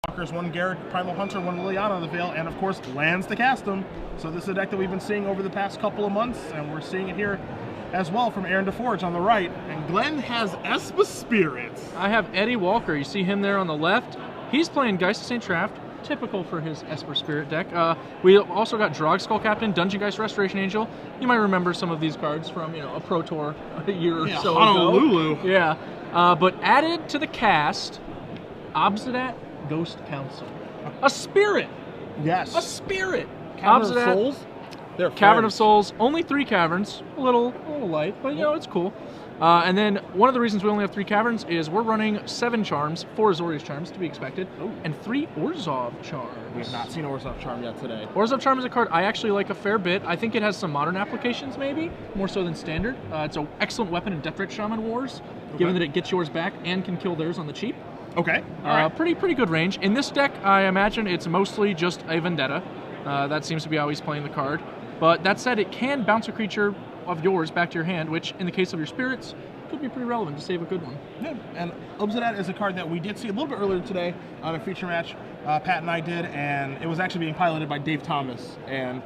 Walkers, 1 Garrett, Primal Hunter, 1 Liliana on the Veil, and of course, lands to cast them. So this is a deck that we've been seeing over the past couple of months, and we're seeing it here as well from Aaron Deforge on the right. And Glenn has Espa Spirits. I have Eddie Walker. You see him there on the left. He's playing Geist of St. Traft, typical for his Esper Spirit deck. We also got Drog Skull Captain, Dungeon Geist Restoration Angel. You might remember some of these cards from, a Pro Tour a year or so Honolulu. ago. Yeah. But added to the cast, Obsidat Ghost Council. A spirit. Yes. A spirit. Cavern of Souls. They're Cavern friends. of Souls. Only 3 caverns. A little light, but it's cool. And then one of the reasons we only have 3 caverns is we're running 7 charms, 4 Azorius charms to be expected, and 3 Orzhov charms. We have not seen Orzhov Charm yet today. Orzhov Charm is a card I actually like a fair bit. I think it has some modern applications, maybe more so than standard. It's an excellent weapon in Death Threat Shaman Wars, given that it gets yours back and can kill theirs on the cheap. Okay. All right. Pretty good range. In this deck, I imagine it's mostly just a Vendetta. That seems to be how he's playing the card. But that said, it can bounce a creature of yours back to your hand, which in the case of your spirits could be pretty relevant to save a good one. Yeah, and Obsidat is a card that we did see a little bit earlier today on a feature match. Pat and I did, and it was actually being piloted by Dave Thomas, and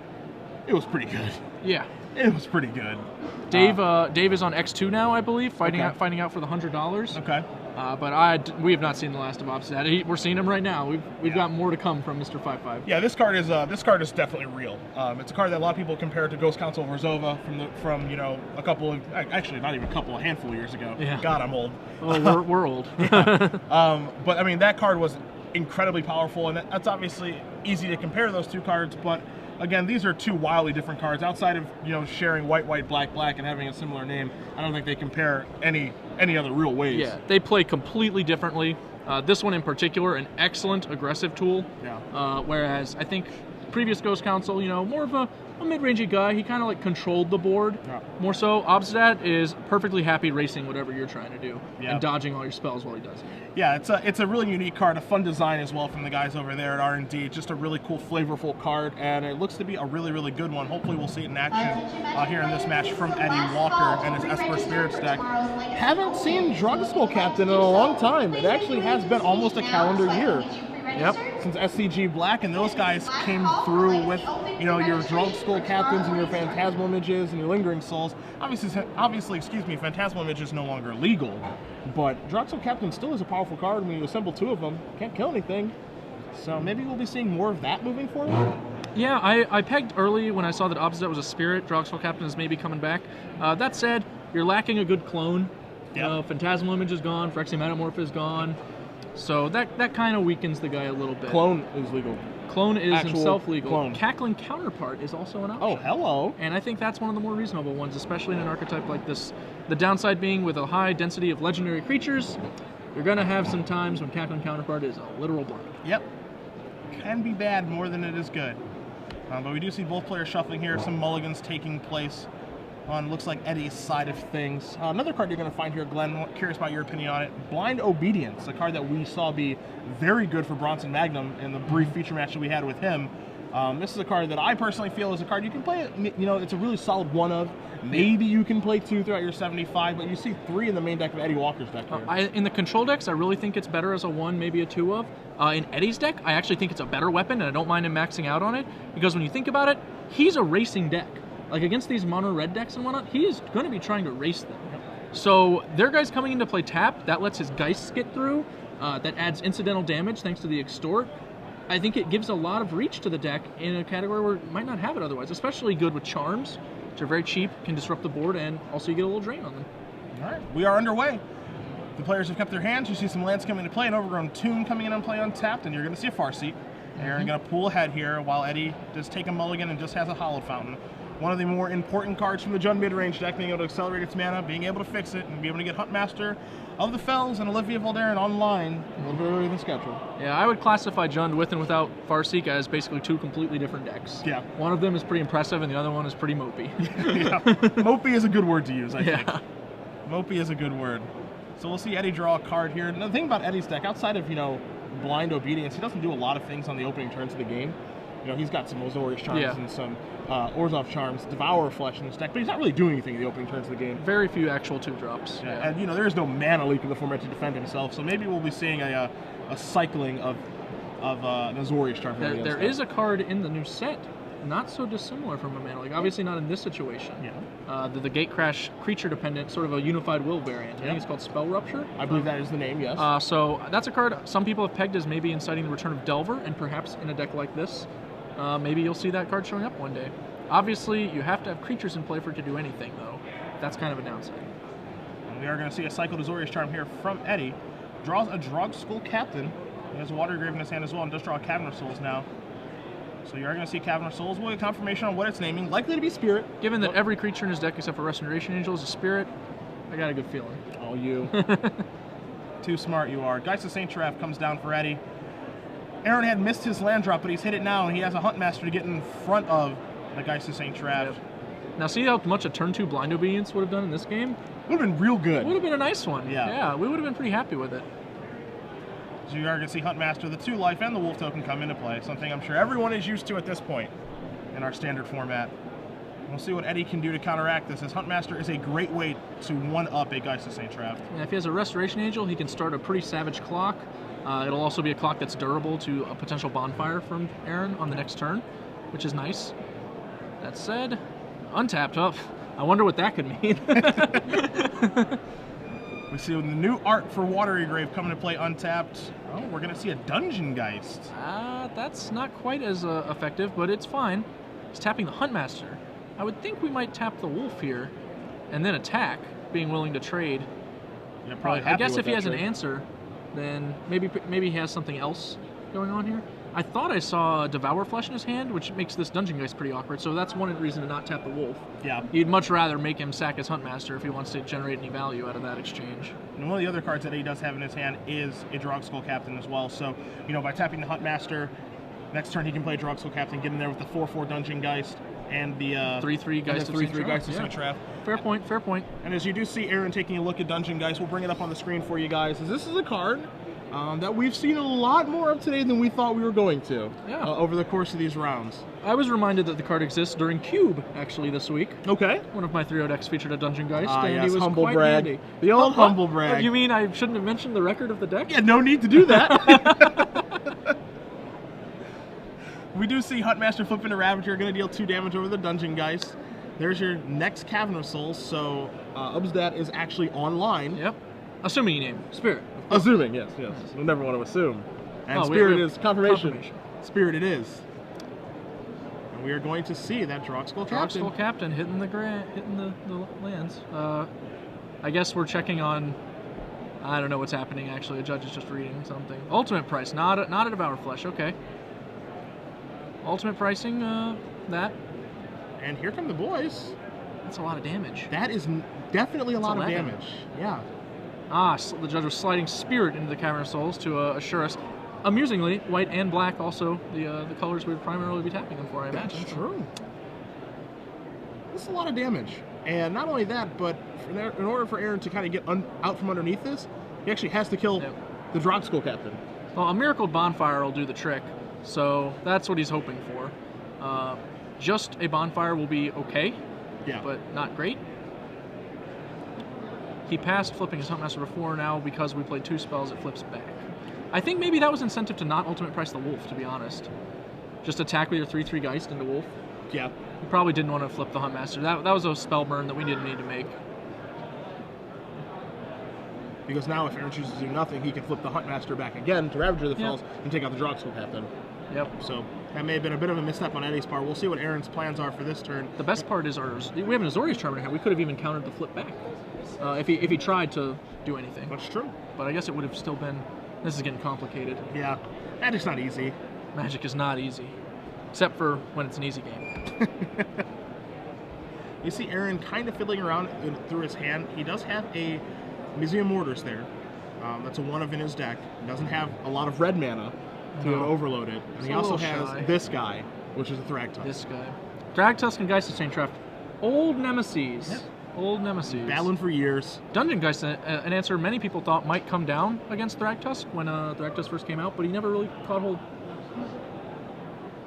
it was pretty good. Yeah. It was pretty good. Dave is on X2 now, I believe, finding out for the $100. Okay. But we have not seen the last of Obsidat. We're seeing him right now. We've got more to come from Mr. 5/5. Yeah, this card is definitely real. It's a card that a lot of people compare to Ghost Council Verzova from a couple of, actually not even a couple, a handful of years ago. Yeah. God, I'm old. Oh, we're old. But I mean, that card was incredibly powerful, and that's obviously easy to compare those 2 cards, but again, these are 2 wildly different cards. Outside of sharing white, black, and having a similar name, I don't think they compare any other real ways. Yeah, they play completely differently. This one in particular, an excellent aggressive tool. Yeah. Whereas I think previous Ghost Council, more of a mid-rangey guy. He kind of like controlled the board. Yeah. More so, Obsidat is perfectly happy racing whatever you're trying to do and dodging all your spells while he does it. Yeah, it's a really unique card, a fun design as well from the guys over there at R&D. Just a really cool, flavorful card, and it looks to be a really, really good one. Hopefully we'll see it in action here in this match from Eddie Walker and his Esper Spirits deck. Haven't seen Drug Skull Captain in a long time. It actually has been almost a calendar year. Yep. Since SCG Black, and those guys came through with, your Drug Skull Captains and your Phantasmal Images and your Lingering Souls. Obviously, Phantasmal Image is no longer legal, but Drug Skull Captain still is a powerful card when you assemble 2 of them. Can't kill anything. So maybe we'll be seeing more of that moving forward. Yeah, I pegged early when I saw that Obsidat was a spirit. Drog Skull Captain is maybe coming back. That said, you're lacking a good clone. Yep. Phantasmal Image is gone. Phyrexian Metamorph is gone. So that kind of weakens the guy a little bit. Clone is legal. Clone is Actual himself legal. clone. Cackling Counterpart is also an option. Oh, hello. And I think that's one of the more reasonable ones, especially in an archetype like this. The downside being with a high density of legendary creatures, you're going to have some times when Cackling Counterpart is a literal blind. Yep. Can be bad more than it is good. But we do see both players shuffling here. Some mulligans taking place on, looks like, Eddie's side of things. Another card you're going to find here, Glenn, curious about your opinion on it. Blind Obedience, a card that we saw be very good for Bronson Magnum in the brief feature match that we had with him. This is a card that I personally feel is a card you can play, it's a really solid 1 of. Maybe you can play 2 throughout your 75, but you see 3 in the main deck of Eddie Walker's deck here. In the control decks, I really think it's better as a 1, maybe a 2 of. In Eddie's deck, I actually think it's a better weapon, and I don't mind him maxing out on it, because when you think about it, he's a racing deck. Like, against these mono red decks and whatnot, he is going to be trying to race them. So their guys coming into play tap, that lets his Geists get through, that adds incidental damage thanks to the Extort. I think it gives a lot of reach to the deck in a category where it might not have it otherwise, especially good with Charms, which are very cheap, can disrupt the board, and also you get a little drain on them. All right, we are underway. The players have kept their hands. You see some lands coming into play, an Overgrown Tomb coming in and play untapped, and you're going to see a Farseat. They're going to pool ahead here while Eddie does take a mulligan and just has a Hallowed Fountain. One of the more important cards from the Jund mid-range deck, being able to accelerate its mana, being able to fix it, and be able to get Huntmaster of the Fells and Olivia Voldaren online a little bit earlier than scheduled. Yeah, I would classify Jund with and without Farseek as basically 2 completely different decks. Yeah. One of them is pretty impressive, and the other one is pretty mopey. Yeah. Mopey is a good word to use, I think. Mopey is a good word. So we'll see Eddie draw a card here. And the thing about Eddie's deck, outside of, Blind Obedience, he doesn't do a lot of things on the opening turns of the game. He's got some Azorius Charms and some Orzhov Charms, Devour Flesh in his deck, but he's not really doing anything in the opening turns of the game. Very few actual 2-drops. Yeah. And, there is no mana leak in the format to defend himself, so maybe we'll be seeing a cycling of of Azorius Charm. There is a card in the new set, not so dissimilar from a Mana Leak. Obviously not in this situation. Yeah. The Gate Crash creature dependent, sort of a unified will variant. I think it's called Spell Rupture. I believe that is the name, yes. So that's a card some people have pegged as maybe inciting the return of Delver, and perhaps in a deck like this, maybe you'll see that card showing up one day. Obviously, you have to have creatures in play for it to do anything, though. That's kind of a downside. And we are going to see a cycled Azorius Charm here from Eddie. Draws a Drog Skull Captain. He has a Water Grave in his hand as well, and does draw a Cavern of Souls now. So you are going to see Cavern of Souls. We'll get confirmation on what it's naming. Likely to be Spirit. Given that every creature in his deck except for Restoration Angel is a Spirit, I got a good feeling. Oh, you. Too smart you are. Geist of Saint Giraffe comes down for Eddie. Aaron had missed his land drop, but he's hit it now, and he has a Huntmaster to get in front of the Geist of Saint Giraffe. Yep. Now see how much a turn 2 Blind Obedience would have done in this game? Would have been real good. Would have been a nice one. Yeah. We would have been pretty happy with it. So you are going to see Huntmaster, the 2 life, and the Wolf token come into play. Something I'm sure everyone is used to at this point in our standard format. We'll see what Eddie can do to counteract this, as Huntmaster is a great way to one-up a Geist of Saint Giraffe. Yeah, if he has a Restoration Angel, he can start a pretty savage clock. It'll also be a clock that's durable to a potential bonfire from Aaron on the next turn, which is nice. That said, untapped up. I wonder what that could mean. We see the new art for Watery Grave coming to play untapped. Oh, we're going to see a Dungeon Geist. That's not quite as effective, but it's fine. He's tapping the Huntmaster. I would think we might tap the Wolf here and then attack, being willing to trade. Yeah, probably I guess if he has trade. an answer, then maybe he has something else going on here. I thought I saw Devour Flesh in his hand, which makes this Dungeon Geist pretty awkward, so that's one reason to not tap the Wolf. Yeah. You'd much rather make him sack his Huntmaster if he wants to generate any value out of that exchange. And one of the other cards that he does have in his hand is a Drog Skull Captain as well, so, you know, by tapping the Huntmaster, next turn he can play Drog Skull Captain, get in there with the 4/4 Dungeon Geist, and the 3/3 Geist of Saint Giraffe. Fair point, fair point. And as you do see Aaron taking a look at Dungeon Geist, we'll bring it up on the screen for you guys, as this is a card that we've seen a lot more of today than we thought we were going to over the course of these rounds. I was reminded that the card exists during Cube, actually, this week. Okay. One of my 3-0 decks featured a Dungeon Geist, and he yes, was humble quite brag. handy. The old humble brag. You mean I shouldn't have mentioned the record of the deck? Yeah, no need to do that. We do see Huntmaster flip into Ravager, going to deal 2 damage over the Dungeon Geist. There's your next Cavern of Souls, so Ubsdat is actually online. Yep. Assuming you name Spirit. Assuming, yes. We'll never want to assume. And Spirit is confirmation. Spirit it is. And we are going to see that Drog Skull Captain. Drog Skull Captain hitting the lands. I guess we're checking on. I don't know what's happening actually. A judge is just reading something. Ultimate price, not a Devour Flesh. Okay. Ultimate pricing, that. And here come the boys. That's a lot of damage. That is definitely a lot of damage. Yeah. The judge was sliding Spirit into the Cavern of Souls to assure us. Amusingly, white and black also the colors we would primarily be tapping them for, I imagine. That's true. This is a lot of damage. And not only that, but in order for Aaron to kind of get out from underneath this, he actually has to kill the Drog Skull Captain. Well, a Miracled Bonfire will do the trick, so that's what he's hoping for. Just a Bonfire will be okay, but not great. He passed flipping his Huntmaster before. Now, because we played 2 spells, it flips back. I think maybe that was incentive to not ultimate price the Wolf, to be honest. Just attack with your 3/3 Geist into Wolf. Yeah. He probably didn't want to flip the Huntmaster. That was a spell burn that we didn't need to make. Because now if Aaron chooses to do nothing, he can flip the Huntmaster back again to Ravager the Fells and take out the Drog Skull Captain. Yep. So that may have been a bit of a misstep on Eddie's part. We'll see what Aaron's plans are for this turn. The best part is we have an Azorius Charm in hand. We could have even countered the flip back if he tried to do anything. That's true. But I guess it would have still been. This is getting complicated. Yeah, Magic's not easy. Magic is not easy, except for when it's an easy game. You see Aaron kind of fiddling around through his hand. He does have a Museum Mortars there. That's a 1-of in his deck. He doesn't have a lot of red mana to overload it. And he also has this guy, which is a Thragtusk. This guy. Thragtusk and Geist of Saint Giraffe. Old nemesis. Yep. Old nemesis. Battling for years. Dungeon Geist, an answer many people thought might come down against Thragtusk when Thragtusk first came out, but he never really caught hold.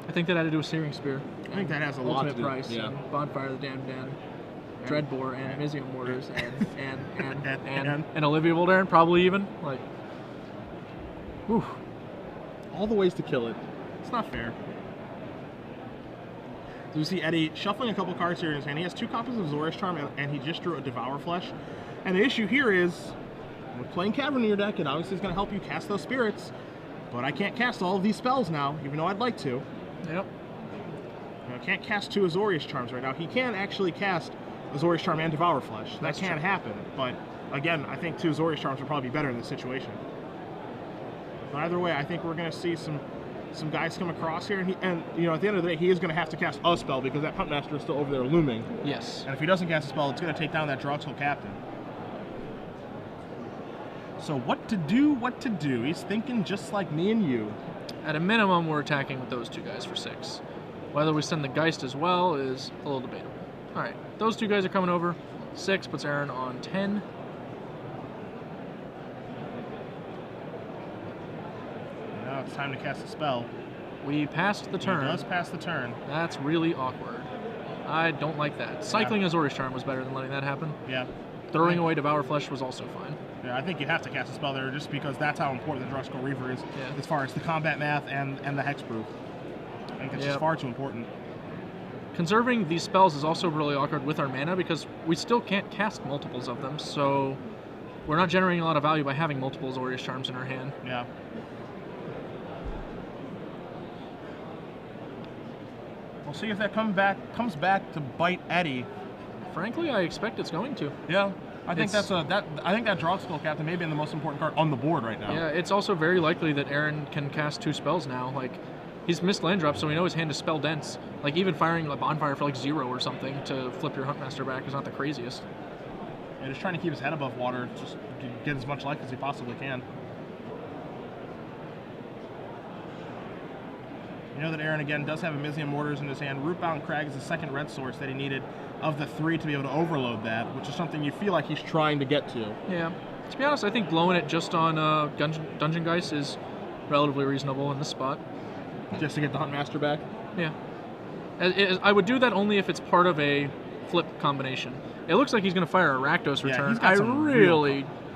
I think that had to do with Searing Spear. I think that has a lot to do. Price, and Bonfire of the Damned Den, Dreadbore, and Museum Mortars, and Olivia Voldaren, probably even. Like, whew. all the ways to kill it. It's not fair. So you see Eddie shuffling a couple cards here in his hand. He has 2 copies of Azorius Charm, and he just drew a Devour Flesh. And the issue here is, with playing Cavern in your deck, it obviously is going to help you cast those spirits, but I can't cast all of these spells now, even though I'd like to. Yep. I can't cast 2 Azorius Charms right now. He can actually cast Azorius Charm and Devour Flesh. That can happen, but again, I think 2 Azorius Charms would probably be better in this situation. But either way, I think we're going to see some guys come across here, and you know, at the end of the day, he is going to have to cast a spell because that Huntmaster is still over there looming. Yes. And if he doesn't cast a spell, it's going to take down that Drogskill Captain. So what to do? He's thinking just like me and you. At a minimum, we're attacking with those 2 guys for 6. Whether we send the Geist as well is a little debatable. All right, those 2 guys are coming over. 6 puts Aaron on 10. Now it's time to cast a spell. We passed the turn. He does pass the turn. That's really awkward. I don't like that. Cycling Azorius Charm was better than letting that happen. Yeah. Throwing away Devour Flesh was also fine. Yeah, I think you have to cast a spell there just because that's how important the Drogskill Reaver is as far as the combat math and the hexproof. I think it's just far too important. Conserving these spells is also really awkward with our mana because we still can't cast multiples of them, so we're not generating a lot of value by having multiple Azorius Charms in our hand. Yeah. We'll see if that comes back to bite Eddie. Frankly, I expect it's going to. Yeah. I think that Drogskill Captain may be the most important card on the board right now. Yeah, it's also very likely that Aaron can cast 2 spells now. Like, he's missed land drops, so we know his hand is spell dense. Like, even firing a Bonfire for like 0 or something to flip your Huntmaster back is not the craziest. Yeah, just trying to keep his head above water, just to get as much life as he possibly can. You know that Aaron, again, does have Amizium Mortars in his hand. Rootbound Crag is the 2nd red source that he needed of the 3 to be able to overload that, which is something you feel like he's trying to get to. Yeah. To be honest, I think blowing it just on Dungeon Geist is relatively reasonable in this spot. Just to get the Huntmaster back? Yeah. I would do that only if it's part of a flip combination. It looks like he's going to fire a Rakdos return.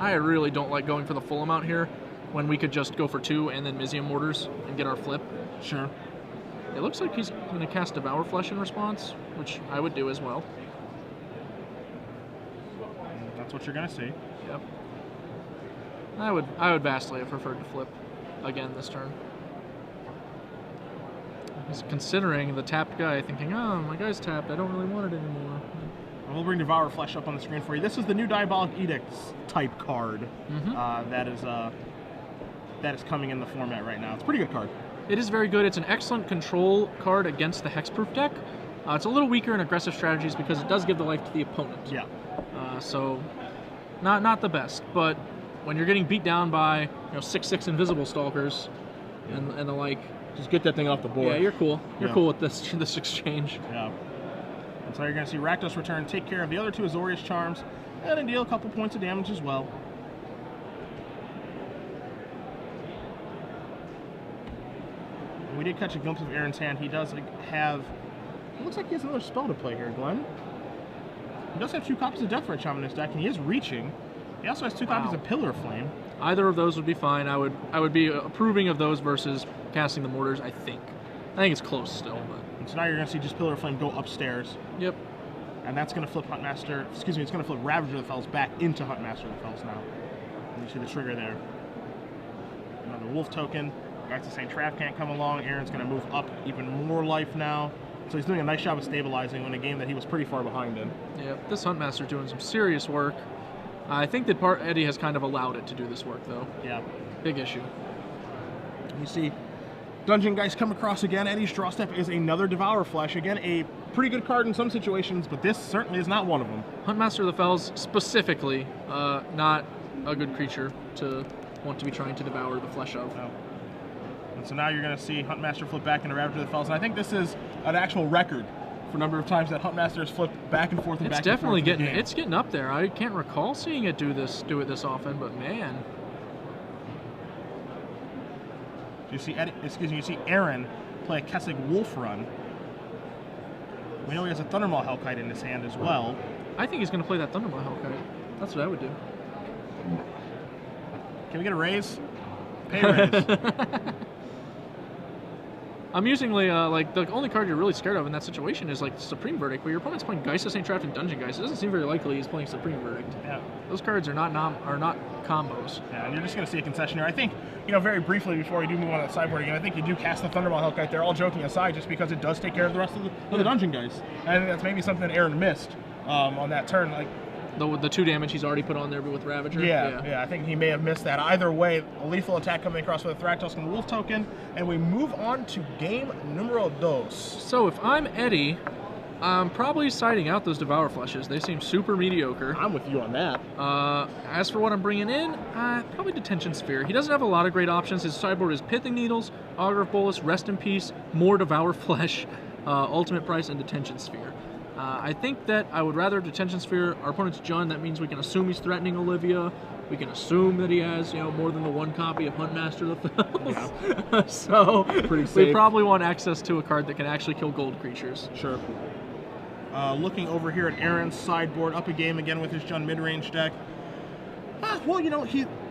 I really don't like going for the full amount here when we could just go for 2 and then Amizium Mortars and get our flip. Sure. It looks like he's going to cast Devour Flesh in response, which I would do as well. That's what you're going to see. Yep. I would vastly have preferred to flip again this turn. He's considering the tapped guy, thinking, oh, my guy's tapped, I don't really want it anymore. We'll bring Devour Flesh up on the screen for you. This is the new Diabolic Edicts type card that is coming in the format right now. It's a pretty good card. It is very good. It's an excellent control card against the hexproof deck. It's a little weaker in aggressive strategies because it does give the life to the opponent. Yeah. So, not the best. But when you're getting beat down by 6/6 Invisible Stalkers and the like, just get that thing off the board. Yeah, you're cool. You're cool with this exchange. Yeah. And so you're going to see Rakdos return, take care of the other 2 Azorius Charms, and then deal a couple points of damage as well. We did catch a glimpse of Aaron's hand. He does have... It looks like he has another spell to play here, Glenn. He does have 2 copies of Death Ray Charm in his deck, and he is reaching. He also has 2 copies of Pillar of Flame. Either of those would be fine. I would be approving of those versus casting the Mortars, I think. I think it's close still, but... And so now you're going to see just Pillar of Flame go upstairs. Yep. And that's going to flip Huntmaster... Excuse me, it's going to flip Ravager of the Fells back into Huntmaster of the Fells now. And you see the trigger there. Another Wolf token. Guys are saying Trav can't come along. Aaron's going to move up even more life now. So he's doing a nice job of stabilizing in a game that he was pretty far behind in. Yeah, this Huntmaster doing some serious work. I think that Eddie has kind of allowed it to do this work, though. Yeah. Big issue. You see Dungeon Geist come across again. Eddie's draw step is another Devour Flesh. Again, a pretty good card in some situations, but this certainly is not one of them. Huntmaster of the Fells, specifically, not a good creature to want to be trying to devour the flesh of. No. And so now you're going to see Huntmaster flip back into Ravager of the Fells. And I think this is an actual record for a number of times that Huntmaster has flipped back and forth and back and forth. It's definitely getting up there. I can't recall seeing it do it this often, but man. You see you see Aaron play a Kessig Wolf run. We know he has a Thundermaw Hellkite in his hand as well. I think he's going to play that Thundermaw Hellkite. That's what I would do. Can we get a raise? Pay raise. Amusingly, like the only card you're really scared of in that situation is like Supreme Verdict, where your opponent's playing Geist, Saint Trapped, and Dungeon Geist. It doesn't seem very likely he's playing Supreme Verdict. Yeah. Those cards are not combos. Yeah, and you're just going to see a concession here. I think, very briefly before we do move on to the sideboard again, I think you do cast the Thunderbolt Hellkite there, all joking aside, just because it does take care of the rest of the Dungeon Geist. And I think that's maybe something Aaron missed on that turn. Like, the 2 damage he's already put on there with Ravager. Yeah, I think he may have missed that. Either way, a lethal attack coming across with a Thragtusk and Wolf token, and we move on to game numero dos. So if I'm Eddie, I'm probably siding out those Devour Fleshes. They seem super mediocre. I'm with you on that. As for what I'm bringing in, probably Detention Sphere. He doesn't have a lot of great options. His sideboard is Pithing Needles, Augur of Bolus, Rest in Peace, more Devour Flesh, Ultimate Price, and Detention Sphere. I think that I would rather Detention Sphere. Our opponent's Jund. That means we can assume he's threatening Olivia. We can assume that he has, more than the 1 copy of Huntmaster the Fells. Yeah. So pretty safe. We probably want access to a card that can actually kill gold creatures. Sure. Looking over here at Aaron's sideboard, up a game again with his Jund mid-range deck. Well,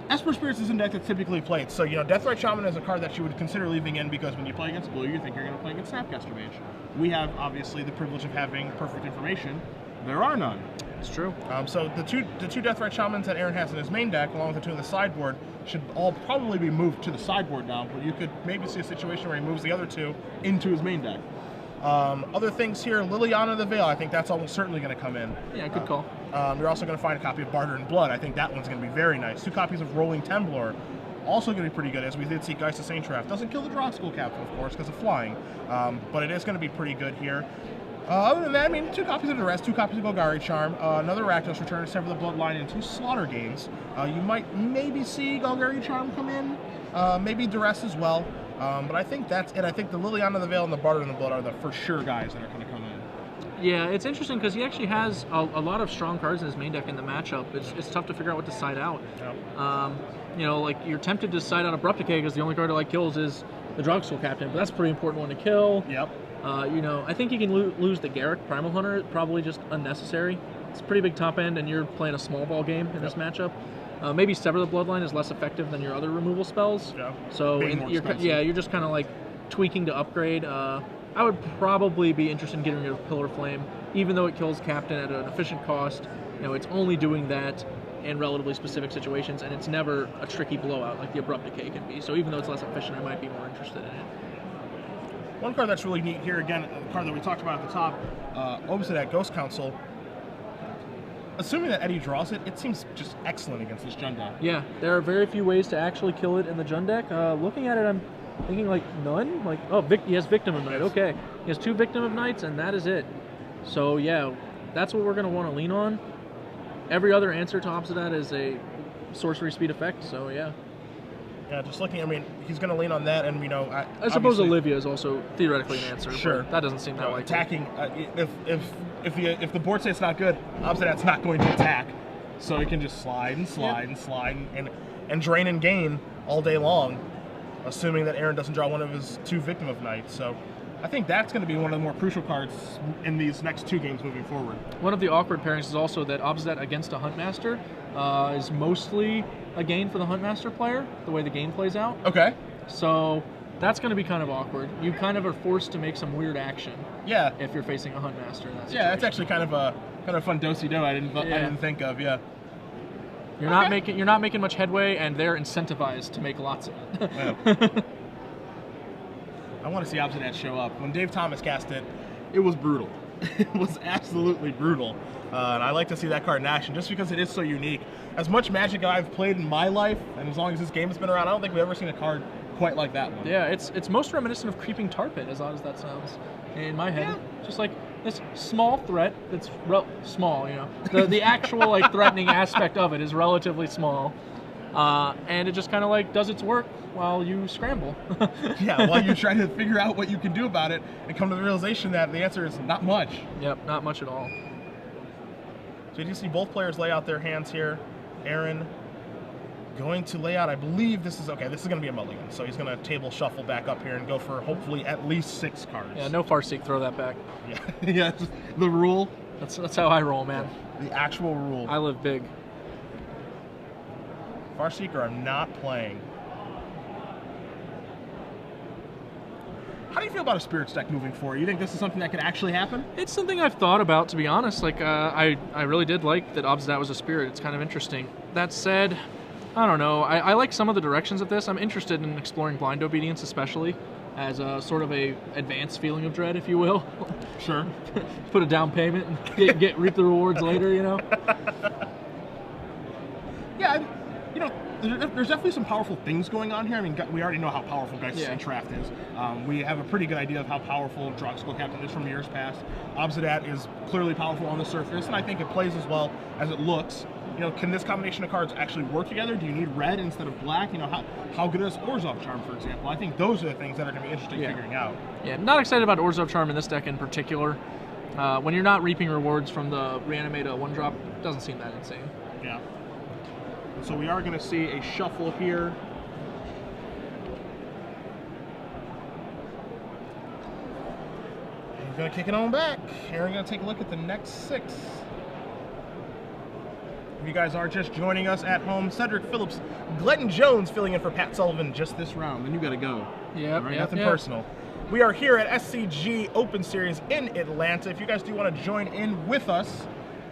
Esper Spirits is a deck that's typically played. So, Deathrite Shaman is a card that you would consider leaving in because when you play against blue, you think you're going to play against Snapcaster Mage. We have, obviously, the privilege of having perfect information. There are none. It's true. So the two Deathrite Shamans that Aaron has in his main deck, along with the 2 in the sideboard, should all probably be moved to the sideboard now, but you could maybe see a situation where he moves the other 2 into his main deck. Other things here, Liliana the Veil, I think that's almost certainly going to come in. Yeah, good call. You're also going to find a copy of Barter in Blood. I think that one's going to be very nice. 2 copies of Rolling Temblor, also going to be pretty good, as we did see Geist of Saint Trapped. Doesn't kill the Draw School Captain, of course, because of flying, but it is going to be pretty good here. Other than that, 2 copies of Duress, 2 copies of Golgari Charm, another Rakdos Return to Sever the Bloodline, and 2 Slaughter Games. You might maybe see Golgari Charm come in, maybe Duress as well. But I think that's it. I think the Liliana the Veil and the Barter in the Blood are the for sure guys that are going to come in. Yeah, it's interesting because he actually has a lot of strong cards in his main deck in the matchup. It's tough to figure out what to side out. Yep. Like you're tempted to side out Abrupt Decay because the only card it kills is the Drug School Captain, but that's a pretty important one to kill. Yep. I think you can lose the Garruk Primal Hunter, probably just unnecessary. It's a pretty big top end, and you're playing a small ball game in this matchup. Maybe Sever the Bloodline is less effective than your other removal spells. Yeah. So you're just kind of like tweaking to upgrade. I would probably be interested in getting rid of Pillar Flame, even though it kills Captain at an efficient cost. It's only doing that in relatively specific situations, and it's never a tricky blowout like the Abrupt Decay can be. So even though it's less efficient, I might be more interested in it. One card that's really neat here, again, a card that we talked about at the top, Obsidian Ghost Council. Assuming that Eddie draws it, it seems just excellent against this Jund deck. Yeah, there are very few ways to actually kill it in the Jund deck. Looking at it, I'm thinking none. He has Victim of Night. Okay, he has 2 Victim of Nights, and that is it. So yeah, that's what we're going to want to lean on. Every other answer to opposite that is a sorcery speed effect. So yeah. Yeah, just looking. He's going to lean on that, and I suppose Olivia is also theoretically an answer. Sure, but that doesn't seem that likely. Attacking. If the board says it's not good, Obsidian's not going to attack, so it can just slide and slide and slide and drain and gain all day long, assuming that Aaron doesn't draw one of his 2 Victim of Nights. So I think that's going to be one of the more crucial cards in these next 2 games moving forward. One of the awkward pairings is also that Obsidian against a Huntmaster is mostly a gain for the Huntmaster player, the way the game plays out. Okay. So that's going to be kind of awkward. You kind of are forced to make some weird action. Yeah. If you're facing a Huntmaster in that situation. Yeah, that's actually kind of a fun do-si-do I didn't think of. Yeah. You're not making much headway, and they're incentivized to make lots of it. Yeah. I want to see Obsidian show up. When Dave Thomas cast it, it was brutal. It was absolutely brutal. And I like to see that card in action just because it is so unique. As much Magic I've played in my life, and as long as this game has been around, I don't think we've ever seen a card quite like that one. Yeah, it's most reminiscent of Creeping Tar Pit, as odd as that sounds in my head. Yeah. Just like this small threat that's small, The actual threatening aspect of it is relatively small. And it just kind of does its work while you scramble. Yeah, while you're trying to figure out what you can do about it and come to the realization that the answer is not much. Yep, not much at all. So you see both players lay out their hands here. Aaron going to lay out, I believe this is going to be a mulligan. So he's going to table shuffle back up here and go for hopefully at least 6 cards. Yeah, no Farseek, throw that back. Yeah, yeah, the rule. That's how I roll, man. The actual rule. I live big. Farseeker, I'm not playing. How do you feel about a Spirits deck moving forward? You think this is something that could actually happen? It's something I've thought about, to be honest. Like, I really did like that Obsidat was a Spirit. It's kind of interesting. That said, I don't know. I like some of the directions of this. I'm interested in exploring Blind Obedience, especially as a sort of a advanced feeling of dread, if you will. Sure. Put a down payment and reap the rewards later, you know? Yeah, you know, there's definitely some powerful things going on here. I mean, we already know how powerful Geist Saint-Traft is. We have a pretty good idea of how powerful Drog Skull Captain is from years past. Obsidat is clearly powerful on the surface, and I think it plays as well as it looks. You know, can this combination of cards actually work together? Do you need red instead of black? You know, how good is Orzhov Charm, for example? I think those are the things that are going to be interesting figuring out. Yeah, not excited about Orzhov Charm in this deck in particular. When you're not reaping rewards from the Reanimate 1-drop, it doesn't seem that insane. Yeah. So we are going to see a shuffle here. We're going to kick it on back. And we're going to take a look at the next 6. If you guys are just joining us at home, Cedric Phillips, Glenton Jones filling in for Pat Sullivan just this round. Then you got to go. Yeah, right, nothing personal. We are here at SCG Open Series in Atlanta. If you guys do want to join in with us,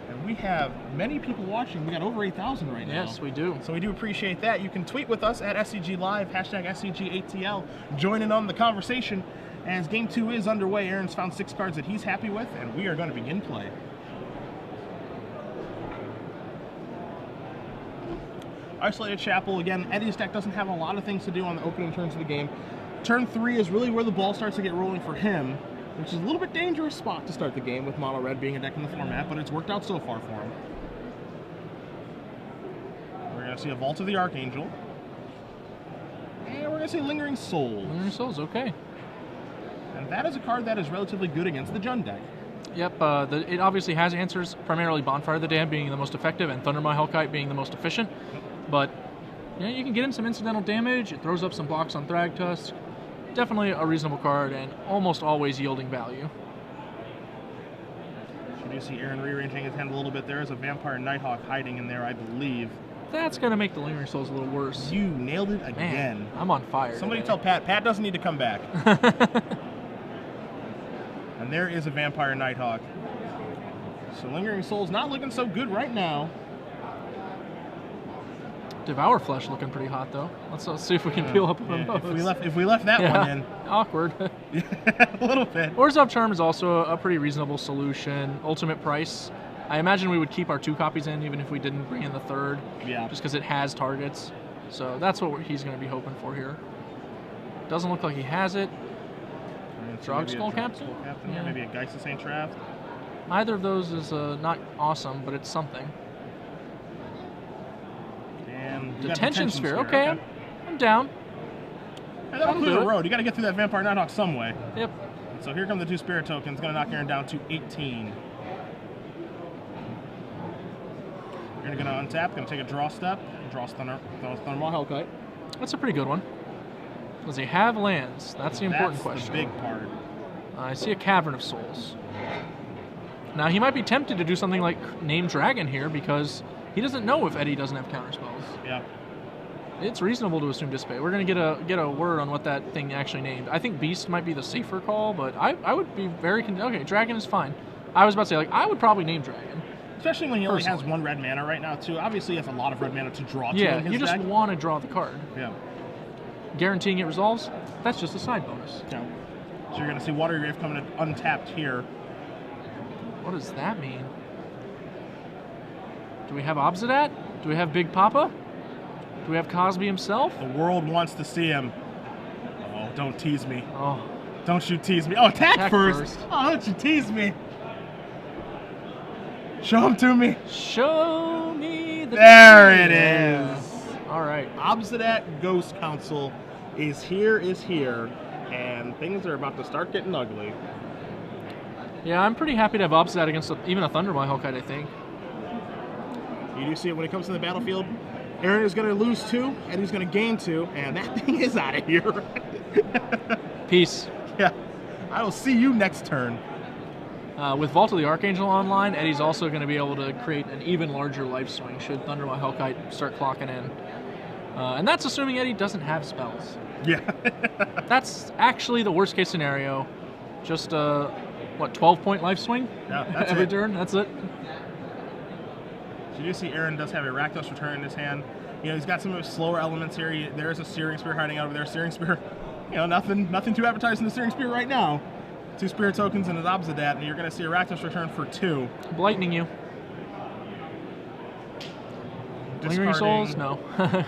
and we have many people watching. We got over 8,000 right now. Yes, we do. So we do appreciate that. You can tweet with us at SCG Live, hashtag SCGATL. Join in on the conversation. As Game 2 is underway, Aaron's found 6 cards that he's happy with, and we are going to begin play. Isolated Chapel, again, Eddie's deck doesn't have a lot of things to do on the opening turns of the game. Turn 3 is really where the ball starts to get rolling for him, which is a little bit dangerous spot to start the game with Mono Red being a deck in the format, but it's worked out so far for him. We're going to see a Vault of the Archangel. And we're going to see Lingering Souls. Lingering Souls, okay. And that is a card that is relatively good against the Jund deck. Yep, it obviously has answers, primarily Bonfire of the Damned being the most effective and Thundermaw Hellkite being the most efficient. But you know, you can get in some incidental damage, it throws up some blocks on Thragtusk. Definitely a reasonable card and almost always yielding value. You do see Aaron rearranging his hand a little bit. There is a Vampire Nighthawk hiding in there, I believe. That's going to make the Lingering Souls a little worse. You nailed it again. Man, I'm on fire. Somebody today. tell Pat. Pat doesn't need to come back. And there is a Vampire Nighthawk. So Lingering Souls not looking so good right now. Devour Flesh looking pretty hot though. Let's see if we can peel up from those. If we left that one in. Awkward. A little bit. Orzhov Charm is also a pretty reasonable solution. Ultimate price. I imagine we would keep our 2 copies in even if we didn't bring in the 3rd. Yeah. Just because it has targets. So that's what he's going to be hoping for here. Doesn't look like he has it. Drog Skull Captain? Yeah. Maybe a Geist Saint-Traft. Either of those is not awesome, but it's something. And Detention Sphere. Okay, I'm down. And that'll clear the road. You got to get through that Vampire Nighthawk some way. Yep. So here come the 2 Spirit Tokens. Going to knock Aaron down to 18. You're going to untap. Going to take a draw step. Draw Thundermaw Hellkite. That's a pretty good one. Does he have lands? That's the important That's question. the big part. I see a Cavern of Souls. Now, he might be tempted to do something like name Dragon here because he doesn't know if Eddie doesn't have counterspells. Yeah. It's reasonable to assume Dissipate. We're going to get a word on what that thing actually named. I think Beast might be the safer call, but I would be very... Okay, Dragon is fine. I was about to say, like, I would probably name Dragon. Especially when he only has 1 red mana right now, too. Obviously, he has a lot of red mana to draw to Yeah, in his you just deck. want to draw the card. Yeah. Guaranteeing it resolves, that's just a side bonus. Yeah. So you're going to see Watergrave coming in untapped here. What does that mean? Do we have Obsidat? Do we have Big Papa? Do we have Cosby himself? The world wants to see him. Oh, don't tease me. Oh. Don't you tease me. Oh, attack first. Oh, don't you tease me. Show him to me. Show me the... There it is. All right. Obsidat Ghost Council is here, and things are about to start getting ugly. Yeah, I'm pretty happy to have Obsidat against even a Thundermaw Hellkite, I think. You do see it when it comes to the battlefield. Aaron is going to lose 2, and he's going to gain 2, and that thing is out of here. Peace. Yeah. I will see you next turn. With Vault of the Archangel online, Eddie's also going to be able to create an even larger life swing should Thundermaw Hellkite start clocking in. And that's assuming Eddie doesn't have spells. Yeah. That's actually the worst case scenario. Just what, 12-point life swing? Yeah, that's every it. turn. That's it. So you do see Aaron does have a Rakdos Return in his hand. You know, he's got some of his slower elements here. There is a Searing Spear hiding out over there. Searing Spear, you know, nothing to advertise in the Searing Spear right now. 2 Spirit Tokens and an Obsidat, and you're going to see a Rakdos Return for 2. Blightning you. Lingering Souls? No.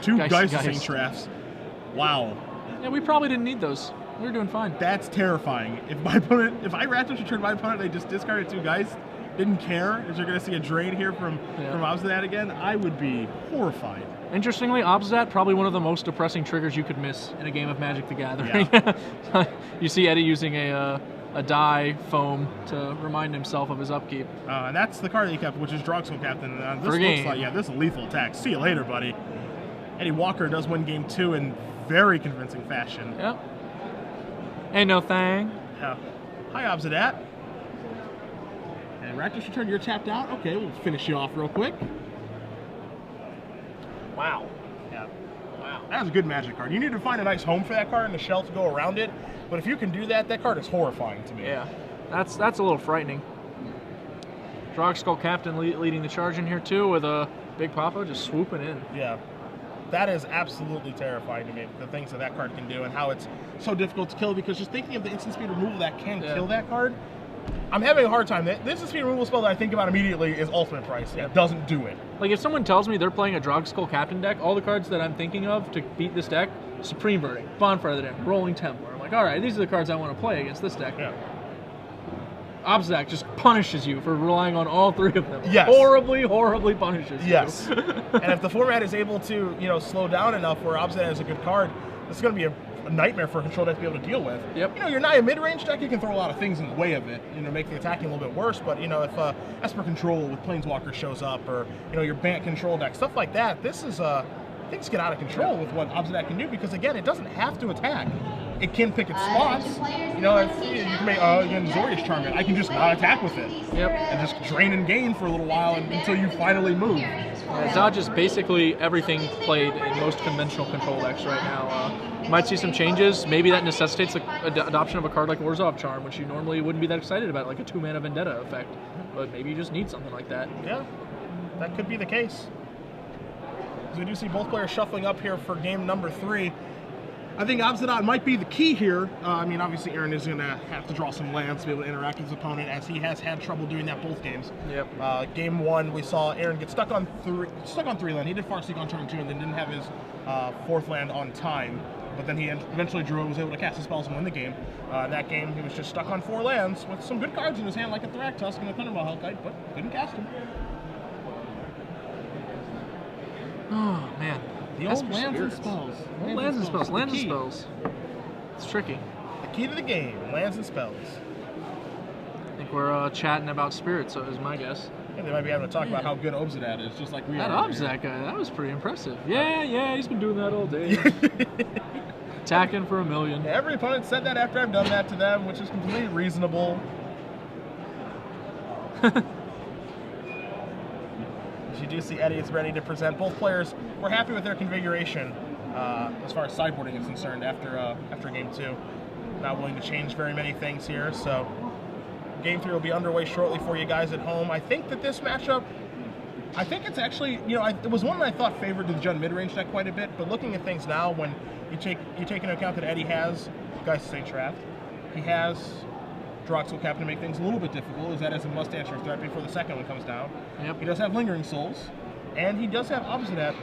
2 Geist Traps. Wow. Yeah, we probably didn't need those. We were doing fine. That's terrifying. If I Rakdos Return my opponent, they just discarded 2 Geist, didn't care, if you're going to see a drain here from Obsidat again, I would be horrified. Interestingly, Obsidat, probably one of the most depressing triggers you could miss in a game of Magic the Gathering. Yeah. You see Eddie using a die foam to remind himself of his upkeep. And that's the card that he kept, which is Drogsoul Captain. This looks like, this is a lethal attack. See you later, buddy. Eddie Walker does win game 2 in very convincing fashion. Yep. Ain't no thing. Yeah. Hi, Obsidat. And Rakdos Return, you're tapped out. Okay, we'll finish you off real quick. Wow. Yeah. Wow. That was a good Magic card. You need to find a nice home for that card and a shell to go around it. But if you can do that, that card is horrifying to me. Yeah. That's a little frightening. Drogsoul Captain leading the charge in here too, with a Big Papa just swooping in. Yeah. That is absolutely terrifying to me, the things that card can do and how it's so difficult to kill, because just thinking of the instant speed removal that can kill that card, I'm having a hard time. The instant speed removal spell that I think about immediately is Ultimate Price. It doesn't do it. Like, if someone tells me they're playing a Drogsoul Captain deck, all the cards that I'm thinking of to beat this deck, Supreme Verdict, Bonfire of the Dead, Rolling Templar. I'm like, all right, these are the cards I want to play against this deck. Yeah. Obsidat just punishes you for relying on all 3 of them. Yes. Horribly, horribly punishes you. Yes. And if the format is able to, slow down enough where Obsidat is a good card, it's going to be a nightmare for a control deck to be able to deal with. Yep. You're not a mid-range deck, you can throw a lot of things in the way of it, make the attacking a little bit worse, but, if Esper Control with Planeswalker shows up, or, your Bant Control deck, stuff like that, this is, things get out of control with what Obsidat can do, because, again, it doesn't have to attack. It can pick its spots. If you can make, again, Zorius Charm it, I can just not attack with it. Yep. And just drain and gain for a little while until you finally move. Dodges basically everything played in most conventional control decks right now. Might see some changes. Maybe that necessitates the adoption of a card like Orzhov Charm, which you normally wouldn't be that excited about, like a 2-mana Vendetta effect. But maybe you just need something like that. Yeah, that could be the case. As we do see both players shuffling up here for game number 3. I think Obsidat might be the key here. Obviously Aaron is going to have to draw some lands to be able to interact with his opponent, as he has had trouble doing that both games. Yep. Game 1, we saw Aaron get stuck on 3 land. He did Farseek on turn 2 and then didn't have his 4th land on time. But then he eventually drew and was able to cast his spells and win the game. That game, he was just stuck on 4 lands with some good cards in his hand, like a Thrak Tusk and a Thundermaw Hellkite, but couldn't cast him. Oh, man. The old lands and spells. Lands and spells. Lands and spells. It's tricky. The key to the game, lands and spells. I think we're chatting about spirits, so is my guess. Yeah, they might be having to talk about how good Obsidat is, just like we are. That Obsidat guy, that was pretty impressive. Yeah, he's been doing that all day. Attacking for $1 million. Yeah, every opponent said that after I've done that to them, which is completely reasonable. As you do see, Eddie is ready to present. Both players were happy with their configuration as far as sideboarding is concerned after game 2. Not willing to change very many things here, so game 3 will be underway shortly for you guys at home. I think that this matchup, I think it's actually, it was one that I thought favored the Jund mid-range deck quite a bit, but looking at things now, when you take into account that Eddie has Geist Saint Trapped, he has Drogsoul Captain to make things a little bit difficult, as that is a must-answer threat before the second one comes down. Yep. He does have Lingering Souls, and he does have Obsidat.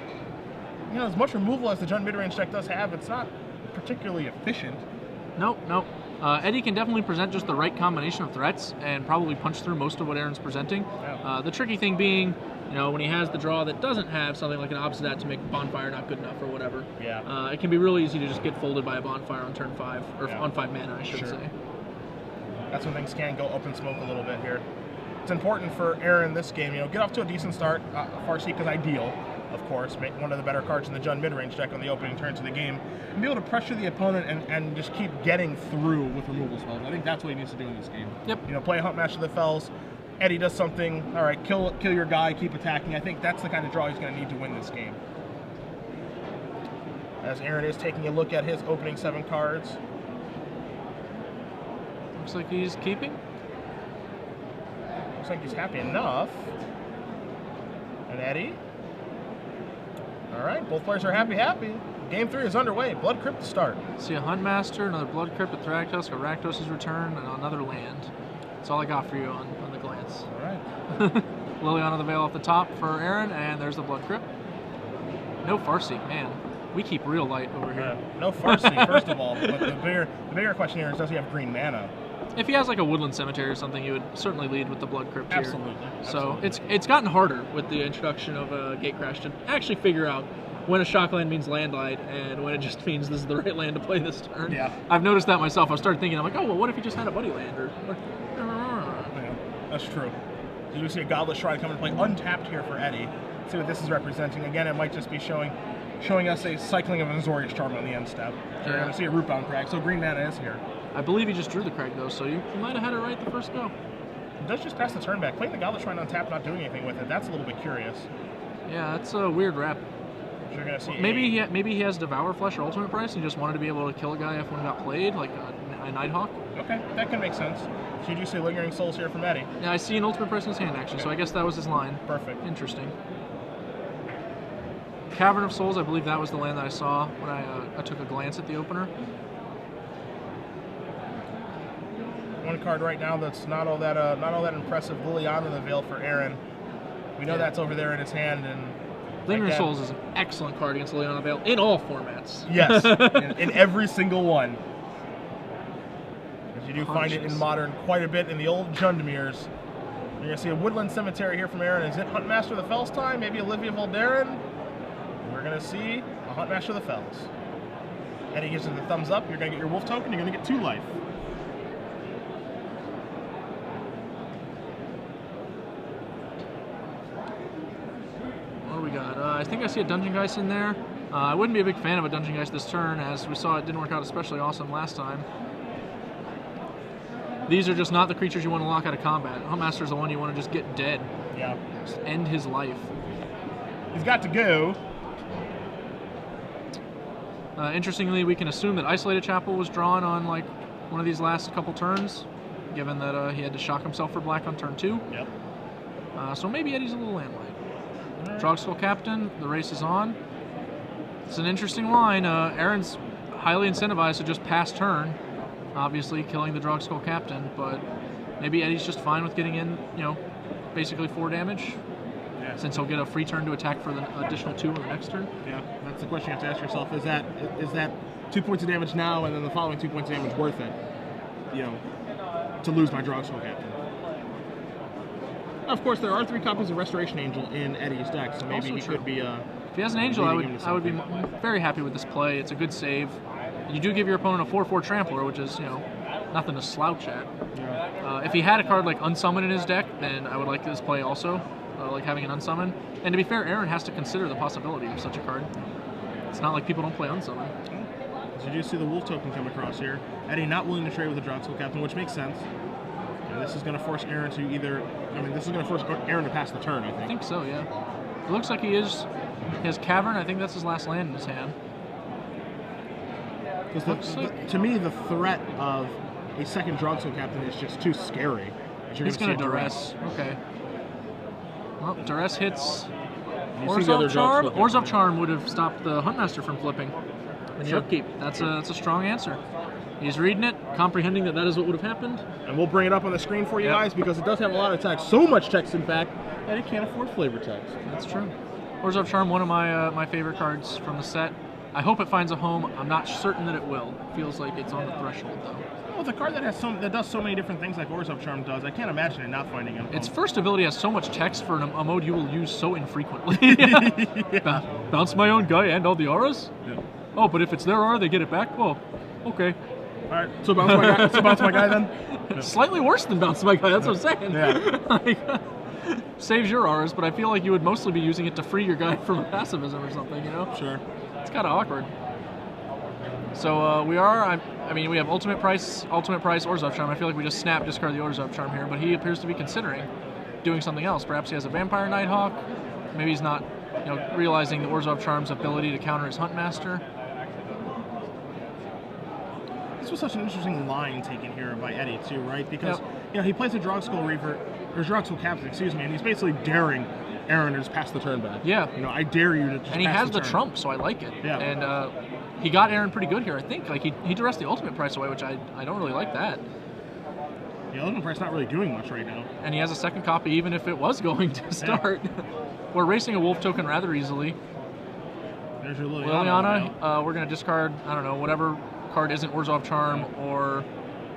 As much removal as the Jund mid-range deck does have, it's not particularly efficient. Nope. Eddie can definitely present just the right combination of threats and probably punch through most of what Aaron's presenting. Yeah. The tricky thing being, when he has the draw that doesn't have something like an Obsidat to make Bonfire not good enough or whatever, it can be really easy to just get folded by a Bonfire on turn 5, or on 5 mana, I should say. That's when things can go up in smoke a little bit here. It's important for Aaron this game, get off to a decent start. Farseek is ideal, of course, make one of the better cards in the Jund mid-range deck on the opening turns of the game, and be able to pressure the opponent and just keep getting through with removal spells. I think that's what he needs to do in this game. Yep. Play a Hunt Match of the Fells. Eddie does something, all right, kill your guy, keep attacking. I think that's the kind of draw he's going to need to win this game. as Aaron is taking a look at his opening 7 cards. Looks like he's keeping. Looks like he's happy enough. And Eddie. All right, both players are happy. Game 3 is underway. Blood Crypt to start. See a Huntmaster, another Blood Crypt, a Thragtusk, a Rakdos' Return, and another land. That's all I got for you on the glance. All right. Liliana the Veil off the top for Aaron, and there's the Blood Crypt. No Farseek, man. We keep real light over here. No Farseek, first of all. But the bigger question here is, does he have green mana? If he has like a Woodland Cemetery or something, you would certainly lead with the Blood Crypt here. Absolutely. So it's gotten harder with the introduction of Gatecrash to actually figure out when a shock land means landlight and when it just means this is the right land to play this turn. Yeah. I've noticed that myself. I started thinking, I'm like, oh, well, what if he just had a buddy land? Yeah, that's true. So you see a Godless Shrine come and play untapped here for Eddie. See what this is representing. Again, it might just be showing us a cycling of an Azorius Charm on the end step. So you're going to see a Rootbound Crag. So green mana is here. I believe he just drew the Crag, though, so you might have had it right the first go. It does just pass the turn back. Playing the Godless Shrine untapped, not doing anything with it, that's a little bit curious. Yeah, that's a weird rep. So you're going to see maybe he has Devour Flesh or Ultimate Price and just wanted to be able to kill a guy if one got played, like a Nighthawk. Okay, that can make sense. So you do see Lingering Souls here from Eddie. Yeah, I see an Ultimate Price in his hand, actually, so I guess that was his line. Perfect. Interesting. Cavern of Souls, I believe that was the land that I saw when I took a glance at the opener. One card right now that's not all that impressive. Liliana the Veil for Aaron. We know that's over there in his hand, and Lingering Souls is an excellent card against Liliana the Veil in all formats. Yes, in every single one. As you do find it in Modern quite a bit in the old Jundmirs. You're going to see a Woodland Cemetery here from Aaron. Is it Huntmaster of the Fells time? Maybe Olivia Voldaren? We're going to see a Huntmaster of the Fells. Eddie gives it the thumbs up. You're going to get your Wolf token. You're going to get 2 life. What do we got? I think I see a Dungeon Geist in there. I wouldn't be a big fan of a Dungeon Geist this turn, as we saw it didn't work out especially awesome last time. These are just not the creatures you want to lock out of combat. Huntmaster is the one you want to just get dead. Yeah. Just end his life. He's got to go. Interestingly, we can assume that Isolated Chapel was drawn on like one of these last couple turns, given that he had to shock himself for black on turn 2. Yep. So maybe Eddie's a little landlight. Right. Drogskull Captain, the race is on. It's an interesting line. Aaron's highly incentivized to just pass turn, obviously killing the Drogskull Captain, but maybe Eddie's just fine with getting in, basically 4 damage. Yeah. Since he'll get a free turn to attack for the additional 2 on the next turn. Yeah, that's the question you have to ask yourself. Is that 2 points of damage now and then the following 2 points of damage worth it? To lose my Drogskull Captain. Of course, there are 3 copies of Restoration Angel in Eddie's deck, so maybe he could be. If he has an Angel, I would be very happy with this play. It's a good save. You do give your opponent a 4/4 Trampler, which is nothing to slouch at. Yeah. If he had a card like Unsummon in his deck, then I would like this play also. Like having an Unsummon. And to be fair, Aaron has to consider the possibility of such a card. It's not like people don't play Unsummon. So you do see the Wolf token come across here. Eddie not willing to trade with the Drogskull Captain, which makes sense. And this is going to force Aaron to this is going to force Aaron to pass the turn, I think. I think so, yeah. It looks like he has Cavern. I think that's his last land in his hand. Because to me, the threat of a second Drogskull Captain is just too scary. He's going to Duress. Okay. Well, Duress hits Orzhov Charm. Orzhov Charm would have stopped the Huntmaster from flipping in the upkeep. That's a strong answer. He's reading it, comprehending that is what would have happened. And we'll bring it up on the screen for you guys because it does have a lot of text. So much text, in fact, that it can't afford flavor text. That's true. Orzhov Charm, one of my favorite cards from the set. I hope it finds a home. I'm not certain that it will. It feels like it's on the threshold, though. Well, the card that does so many different things like Orzhov Charm does, I can't imagine it not finding him. Its first ability has so much text for a mode you will use so infrequently. Bounce my own guy and all the auras? Yeah. Oh, but if it's their aura, they get it back? Oh, okay. All right, so bounce my guy then? Yeah. Slightly worse than bounce my guy, that's what I'm saying. Yeah. Saves your auras, but I feel like you would mostly be using it to free your guy from a passivism or something, Sure. It's kind of awkward. So we have Ultimate Price, Orzhov Charm. I feel like we just discard the Orzhov Charm here, but he appears to be considering doing something else. Perhaps he has a Vampire Nighthawk. Maybe he's not, realizing the Orzhov Charm's ability to counter his Huntmaster. was such an interesting line taken here by Eddie too, right? Because Yep. you know he plays a Drogskull Reaver, or Drogskull Captain, excuse me, and he's basically daring Aaron to just pass the turn back. Yeah. You know, I dare you to just And he pass has the turn. trump, so I like it. Yeah. And he got Aaron pretty good here, I think. Like he duressed the ultimate price away, which I don't really like that. The ultimate price not really doing much right now. And he has a second copy, even if it was going to start. We're racing a wolf token rather easily. There's your Liliana. Liliana, we're going to discard, I don't know, whatever card isn't Orzhov Charm or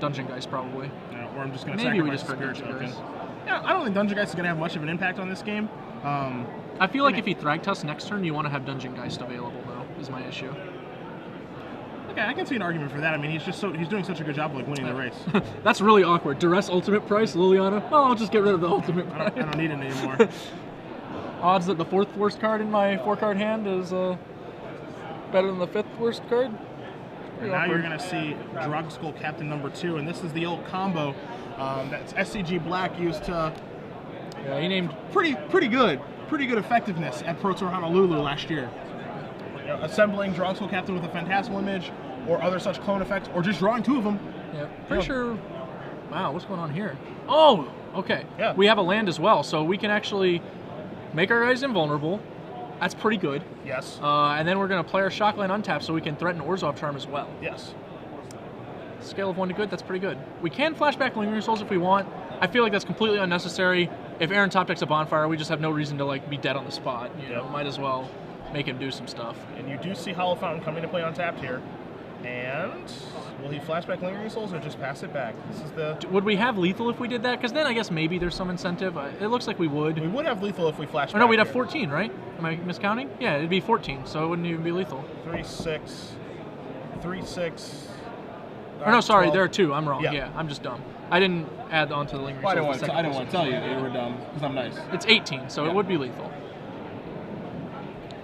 Dungeon Geist, probably. Yeah, or I'm just going to Maybe we sacrifice discard the Spirit Dungeon token. Geist. Yeah, I don't think Dungeon Geist is going to have much of an impact on this game. I feel like if he Thragtusk next turn, you want to have Dungeon Geist available, though, is my issue. Okay, I can see an argument for that. I mean, he's doing such a good job of like winning the race. That's really awkward. Duress ultimate price, Liliana. Oh, I'll just get rid of the ultimate price. I don't need it anymore. Odds that the 4th worst card in my 4-card hand is better than the 5th worst card. And now you're going to see Drogskull Captain number 2, and this is the old combo that's SCG Black used to Yeah, he named pretty good effectiveness at Pro Tour Honolulu last year. You know, assembling Drogskull Captain with a Phantasmal Image, or other such clone effects, or just drawing 2 of them. Yeah, pretty sure. Wow, what's going on here? Oh, okay. Yeah. We have a land as well, so we can actually make our guys invulnerable. That's pretty good. Yes. And then we're going to play our Shockland untapped so we can threaten Orzhov Charm as well. Yes. Scale of 1 to good, that's pretty good. We can flashback Lingering Souls if we want. I feel like that's completely unnecessary. If Aaron top decks a Bonfire, we just have no reason to like be dead on the spot. You know, might as well make him do some stuff. And you do see Hollow Fountain coming to play untapped here. And will he flashback Lingering Souls or just pass it back? This is the. Would we have lethal if we did that? Because then I guess maybe there's some incentive. It looks like we would. We would have lethal if we flashback. Oh no, we'd have here. 14, right? Am I miscounting? Yeah, it'd be 14, so it wouldn't even be lethal. 3, 6, 3, 6. Or no, sorry, 12. there are 2. I'm wrong. Yeah. Yeah, I'm just dumb. I didn't add on to the Lingering Well, I Souls. didn't want to tell you that you were dumb because I'm nice. It's 18, so it would be lethal.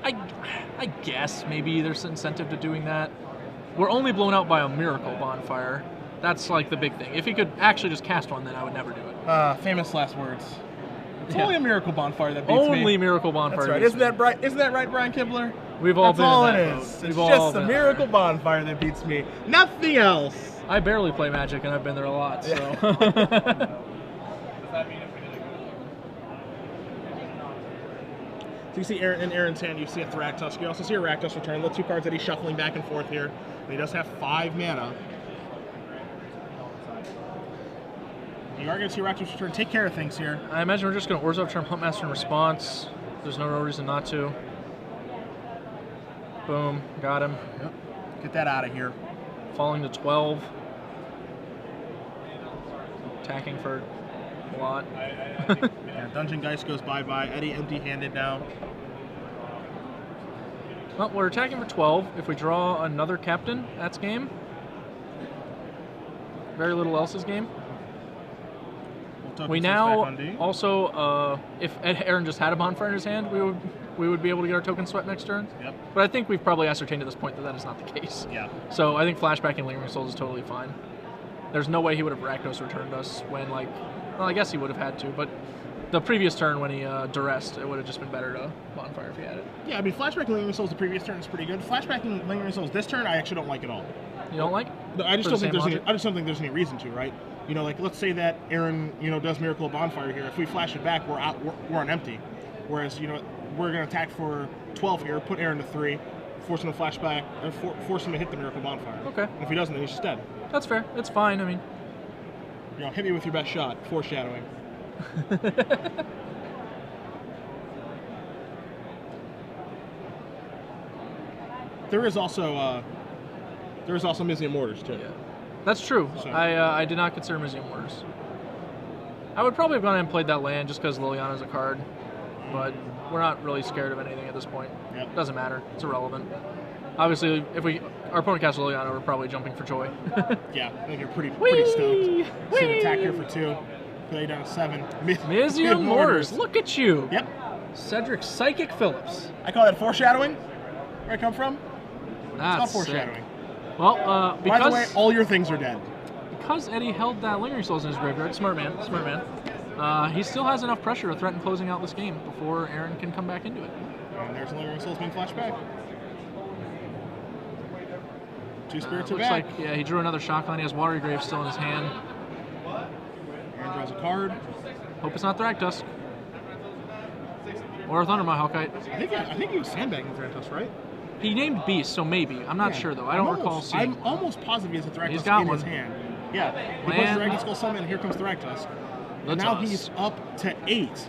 I guess maybe there's incentive to doing that. We're only blown out by a Miracle Bonfire. That's like the big thing. If he could actually just cast one, then I would never do it. Famous last words. It's Yeah. only a Miracle Bonfire that beats me. Only Miracle Bonfire. That's right. beats Isn't that right, Brian Kibler? We've all That's been all in it that is. boat. It's We've all just a been Miracle there. Bonfire that beats me. Nothing else. I barely play Magic, and I've been there a lot, so. So you see in Aaron's hand, you see a Thragtusk. You also see a Rakdos return. The 2 cards that he's shuffling back and forth here. And he does have 5 mana. You are going to see Rakdos return. Take care of things here. I imagine we're just going to Orzhov Charm Huntmaster in response. There's no real reason not to. Boom, got him. Yep. Get that out of here. Falling to 12. Attacking for a lot. Yeah, Dungeon Geist goes bye-bye. Eddie empty-handed now. Well, we're attacking for 12. If we draw another captain, that's game. Very little else is game. We now also, if Aaron just had a Bonfire in his hand, we would be able to get our token swept next turn. Yep. But I think we've probably ascertained at this point that that is not the case. Yeah. So I think flashbacking Lingering Souls is totally fine. There's no way he would have Rakdos returned us when, like, well, I guess he would have had to, but the previous turn when he duressed, it would have just been better to Bonfire if he had it. Yeah, I mean, flashbacking Lingering Souls the previous turn is pretty good. Flashbacking Lingering Souls this turn, I actually don't like at all. You don't like? No, I just For don't the think same there's any. logic? I just don't think there's any reason to, right? You know, like let's say that Aaron, does Miracle of Bonfire here. If we flash it back, we're on empty. Whereas, we're gonna attack for 12 here, put Aaron to 3, force him to flashback, or force him to hit the Miracle Bonfire. Okay. And if he doesn't, then he's just dead. That's fair. It's fine. I mean, Hit me with your best shot. Foreshadowing. There is also Mizzium Mortars too. yeah. That's true. So- I did not consider Museum Wars. I would probably have gone ahead and played that land just because Liliana's a card, but we're not really scared of anything at this point. Yep. Doesn't matter. It's irrelevant. Obviously, if our opponent casts Liliana, we're probably jumping for joy. Yeah, I think you're pretty Whee! stoked. See an attack here for 2. Play down to 7. Museum Mortars. Look at you. Yep. Cedric Psychic Phillips. I call that foreshadowing. Where I come from? It's That's called sick. foreshadowing. Well, By the way, all your things are dead. because Eddie held that Lingering Souls in his graveyard, smart man, he still has enough pressure to threaten closing out this game before Aaron can come back into it. And there's Lingering Souls being flashed back. 2 spirits are Looks back. like, yeah, he drew another Shockland. He has Watery Grave still in his hand. Aaron draws a card. Hope it's not Thragtusk. Or a Thundermaw Hellkite. I think he was sandbagging Thratos, right? He named Beast, so maybe. I'm not sure, though. I don't recall seeing. I'm almost positive he has a Thraktusk He's got in one. his hand. Yeah. He puts Land. Dragon Skull Summon, and here comes Thraktusk. And now he's up to 8.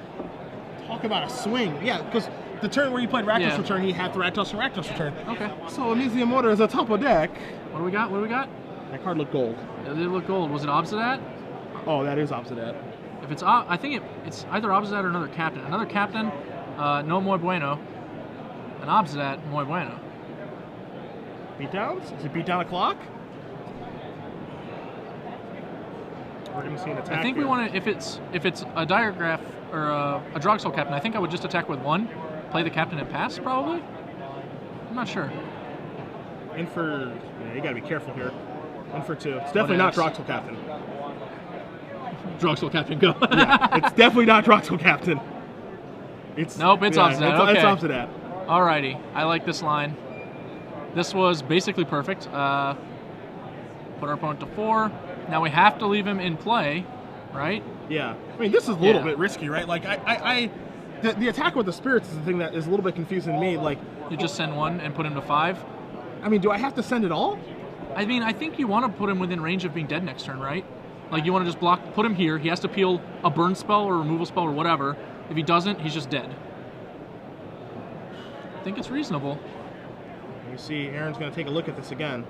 Talk about a swing. Yeah, because the turn where you played Rakdos Return, he had Thraktusk and Rakdos Return. Okay. So Elysium Order is a top of deck. What do we got? What do we got? That card looked gold. It did look gold. Was it Obsidat? Oh, that is Obsidat. If it's, I think it's either Obsidat or another Captain. Another Captain, no muy bueno. An Obsidat, muy bueno. Beatdowns? Is it beat down a clock? We're going to see an attack. I think we want to, if it's a Diregraph or a Drogsoul Captain, I think I would just attack with 1, play the Captain and pass, probably? I'm not sure. In for, yeah, you got to be careful here. In for 2. It's definitely not Drogsoul Captain. Drogsoul Captain, go. Yeah, it's definitely not Drogsoul Captain. Nope, it's Obsidat. Okay. It's Obsidat. Alrighty, I like this line. This was basically perfect. Put our opponent to 4. Now we have to leave him in play, right? Yeah. I mean, this is a little bit risky, right? Like, the attack with the spirits is the thing that is a little bit confusing to me. Like, you just send 1 and put him to 5. I mean, do I have to send it all? I mean, I think you want to put him within range of being dead next turn, right? Like, you want to just put him here. He has to peel a burn spell or removal spell or whatever. If he doesn't, he's just dead. I think it's reasonable. You see, Aaron's going to take a look at this again.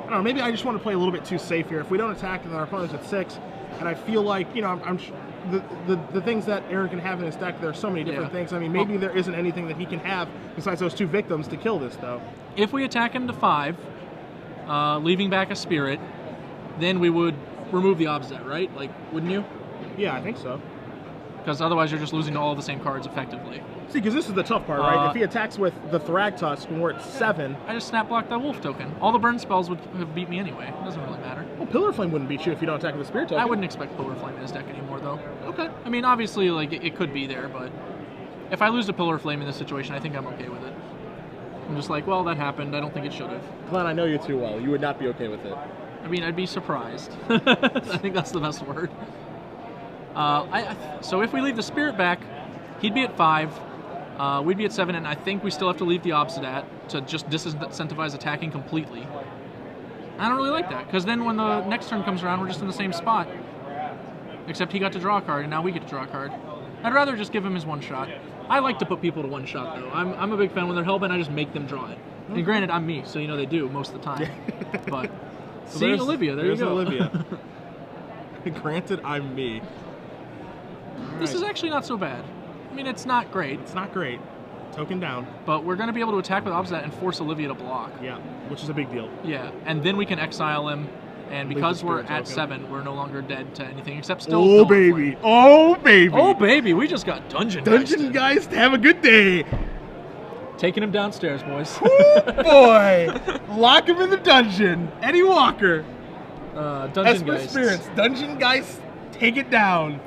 I don't know, maybe I just want to play a little bit too safe here. If we don't attack and our opponent's at 6, and I feel like, you know, the things that Aaron can have in his deck, there are so many different things. I mean, maybe there isn't anything that he can have besides those 2 victims to kill this, though. If we attack him to 5, leaving back a spirit, then we would remove the Obsidat, right? Like, wouldn't you? Yeah, I think so. Because otherwise you're just losing to all the same cards effectively. See, because this is the tough part, right? If he attacks with the Thragtusk when we're at 7... I just snap block that wolf token. All the burn spells would have beat me anyway. It doesn't really matter. Well, Pillar Flame wouldn't beat you if you don't attack with the Spirit token. I wouldn't expect Pillar Flame in his deck anymore, though. Okay. I mean, obviously, like, it could be there, but if I lose to Pillar Flame in this situation, I think I'm okay with it. I'm just like, well, that happened. I don't think it should have. Glenn, I know you too well. You would not be okay with it. I mean, I'd be surprised. I think that's the best word. So if we leave the Spirit back, he'd be at 5. We'd be at 7, and I think we still have to leave the Obsidat to just disincentivize attacking completely. I don't really like that, because then when the next turn comes around, we're just in the same spot. Except he got to draw a card, and now we get to draw a card. I'd rather just give him his 1 shot. I like to put people to 1 shot, though. I'm a big fan. When they're hellbent, I just make them draw it. And granted, I'm me, so you know they do most of the time. But So see, Olivia, there you go. Olivia. Granted, I'm me. This is actually not so bad. I mean, it's not great. It's not great. Token down. But we're going to be able to attack with Obsidat and force Olivia to block. Yeah, which is a big deal. Yeah, and then we can exile him. And because we're at 7, we're no longer dead to anything except still. Oh, baby. Oh, baby. Oh, baby. We just got Dungeon Geist. Have a good day. Taking him downstairs, boys. Oh, boy. Lock him in the dungeon. Eddie Walker. Dungeon Geist. Spirits. Dungeon Geist. Take it down.